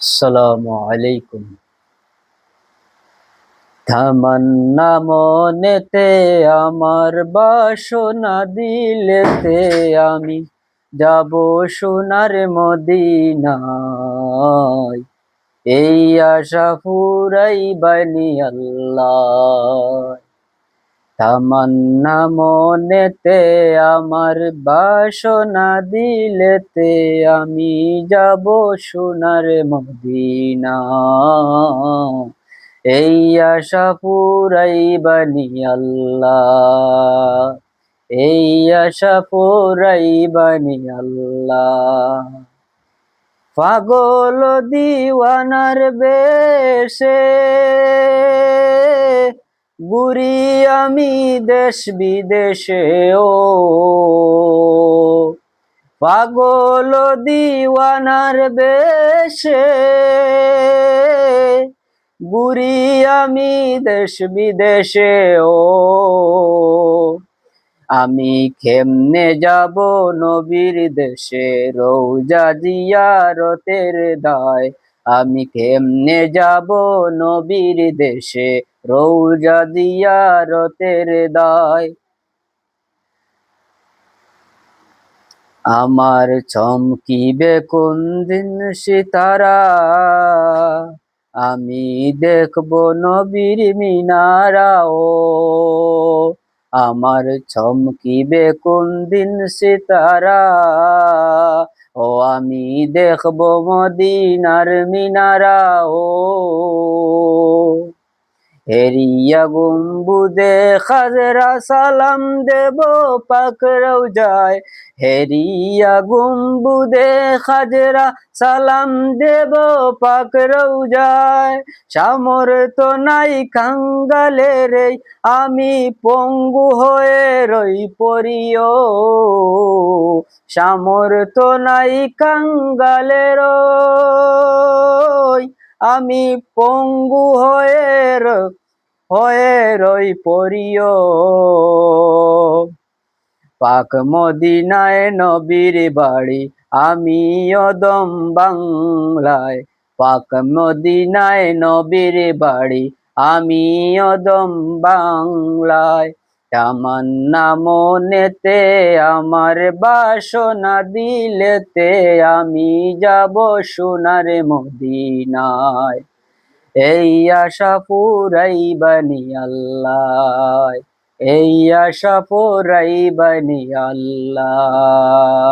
আসসালামু আলাইকুম। তামান্না মনেতে আমার বাসনা দিলেতে আমি যাব সোনার মদিনায়। এই আশা ফুরাইবানি আল্লাহ। তামান্না মনেতে আমার বাসনা দিলেতে আমি যাব সোনার মদিনা। এই আশা পুরাইবানি আল্লাহ। এই আশা পুরাইবানি আল্লাহ। পাগল দিওয়ানার বেশে ঘুরি আমি দেশ বিদেশে ও পাগল দিওয়ানার বেশে ঘুরি আমি দেশ বিদেশে ও আমি কেমনে যাব নবীর দেশে রওজা জিয়ারতের দায়। আমি কেমনে যাব নবীর দেশে রওজা জিয়ারতের দায়। আমার চমকিবে কোন দিন সিতারা আমি দেখব নবীর মিনারা ও আমার চমকিবে কোন দিন সিতারা ও আমি দেখব মদিনার মিনারা ও হেরিয়া গম্বুদে খাজরা সালাম দেব পাক রওজায়। হেরিয়া গম্বুদে খাজরা সালাম দেব পাক রওজায়। সামর্থ্য নাই কাঙ্গালের আমি পঙ্গু হয়ে রই পড়িও। সামর্থ্য নাই কাঙ্গালের আমি পঙ্গু হয়ে রই পড়িও। পাক মদিনায় নবীর বাড়ি আমি অদম বাংলায়। পাক মদিনায় নবীর বাড়ি আমি অদম বাংলায়। তামান্না মনেতে আমার বাসনা দিলেতে আমি যাব সোনার মদিনায়। এই আশা পুরাইবানি আল্লাহ। এই আশা পুরাইবানি আল্লাহ।